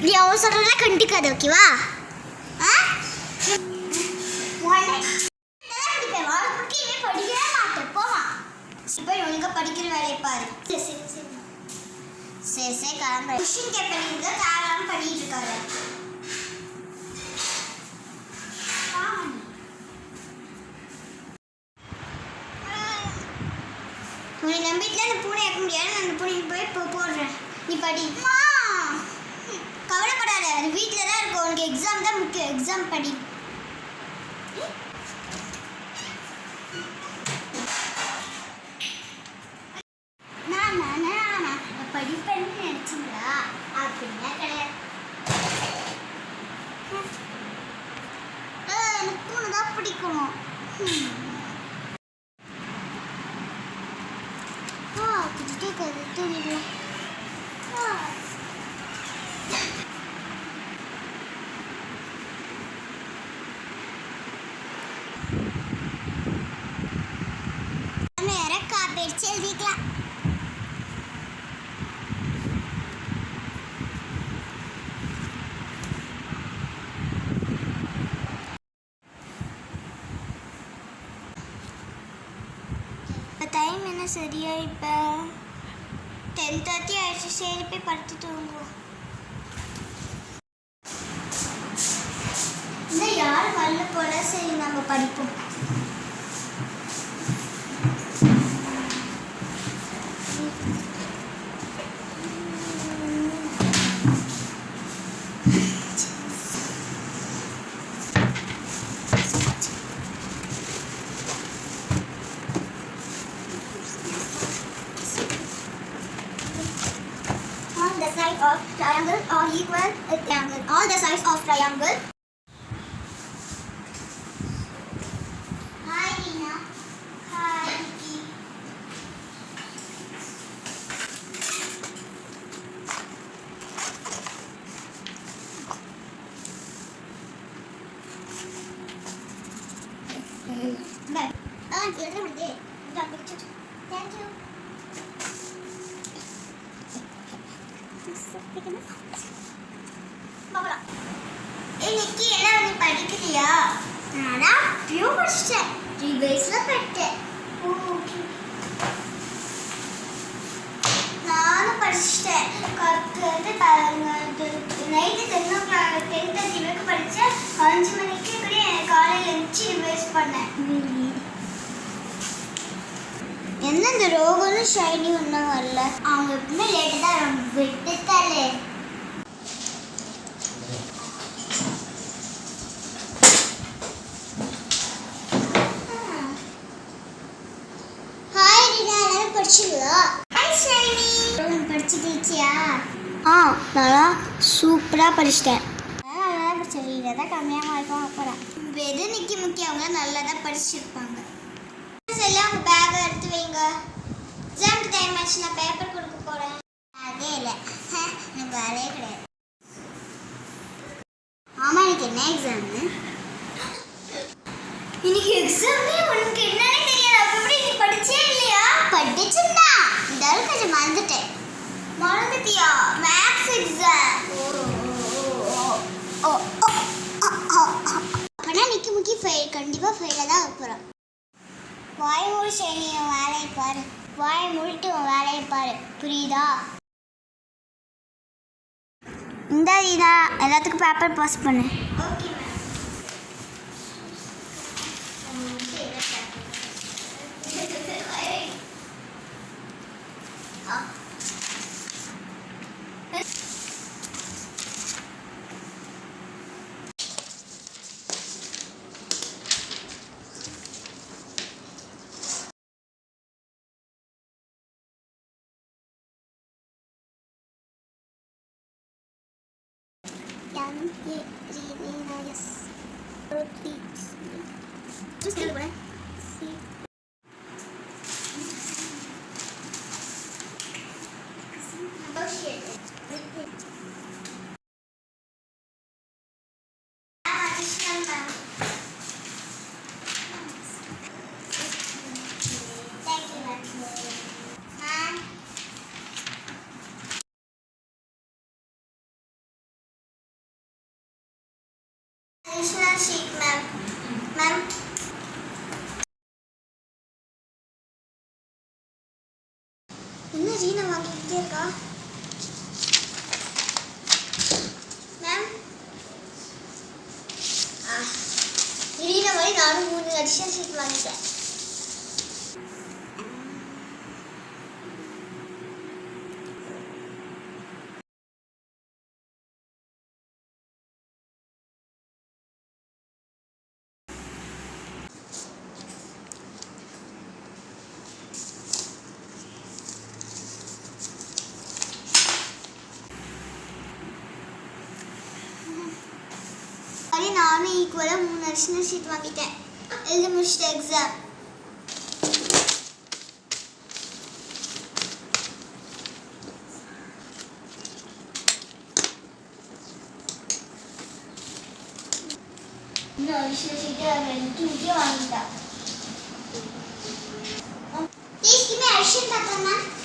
நீ அவன் சொல்றதெல்லாம் கண்டிக்காது, ஓகேவா? படிக்கிற வேலையை பாரு. சரி சரி கிளம்புற. கொஸ்டின் கேட்பீங்க தேவையான பண்ணிட்டு இருக்காரு. உன்னை நம்பிட்டுல அந்த பூனை வைக்க முடியாது. நான் அந்த பூனைக்கு போய் இப்போ போடுறேன். நீ படி. கவலைப்படாத, அது வீட்டில் தான் இருக்கும். உனக்கு எக்ஸாம் தான் முக்கியம். எக்ஸாம் படி. படிப்பேன்னு நினைச்சிங்களா? அப்படின்னா கிடையாது. எனக்கு பூனை தான் பிடிக்கும். தூங்கிடுவோம். காப்பேச்சு எழுதிக்கலாம். டைம் என்ன சரியா? இப்போ 10:30 ஆயிடுச்சு. சரி போய் படுத்து தூங்குவோம். இந்த யார் வரல போல. சரி நம்ம படிப்போம். Sides of triangle are equal triangle. All the sides of triangle. Hi Rina. Hi Vicky. Bye. Thank you. இன்னைக்கு என்ன நீ படிக்கிறியா? நான் பியூ படிச்சிட்டேன். 3 வயசுல படித்தேன். நானும் படிச்சிட்டேன். கற்று பாருங்க. நைட்டு 10:30 வரைக்கும் படித்தேன். 5 மணிக்கு இப்படி காலையில் எழுந்துச்சு ரிவைஸ் பண்ணேன். என்ன இந்த ரோகனும் ஷைனி ஒன்றும் வரல. அவங்க எப்பவுமே லேட்டு தான் விட்டுத்தாலே. ஹாய் ரீனா, எல்லாரும் படிச்சிங்களா? ஹாய் ஷைனி. படிச்சுக்கிச்சியா? நல்லா சூப்பராக படிச்சிட்டேன். நல்லா படிச்சேன். இதை தான் கம்மியாக மார்க்கும் அப்புறம் எது நிற்க முக்கியம். அவங்க நல்லா தான் படிச்சிருப்பாங்க. எல்லாம் உங்கள் பேக்கை எடுத்து வைங்க. எக்ஸாமுக்கு டைம் ஆச்சு. நான் பேப்பர் கொடுக்க போகிறேன். அதே இல்லை, எனக்கு வேலையே கிடையாது. ஆமாம், எனக்கு என்ன எக்ஸாமு? இன்னைக்கு எக்ஸாமே உனக்கு என்னன்னு தெரியாது. அப்படி நீ படிச்சே இல்லையா? படிச்சுன்னா இந்த அளவுக்கு கொஞ்சம் மறந்துட்டேன். மறந்துட்டியா? Maths exam. அப்படின்னா நிற்க முக்கிய கண்டிப்பாக ஃபெயிலாக தான் வைப்போம். வாய் மூடி சரி, உன் வேலையை பாரு. வாய் மூடிட்டு உன் வேலையை பாரு, புரியுதா? இந்த இதா எல்லாத்துக்கும் பேப்பர் பாஸ் பண்ணு. Okay additional sheet ma'am. Ma'am என்ன ரீனா வாங்கிக்கிட்டே இருக்கா? மேம் ரீனா மாதிரி நானும் 3 அடிஷனல் ஷீட் வாங்கிட்டேன். நானும் ஈக்குவலாக 3 அடிஷனல் ஷீட் வாங்கிட்டேன். எழுதி முடிச்சிட்டேன் எக்ஸாம். இன்னும் அடிஷனல் ஷீட்டு 2 வாங்கிட்டேன். Please give me addition, Tata ma'am.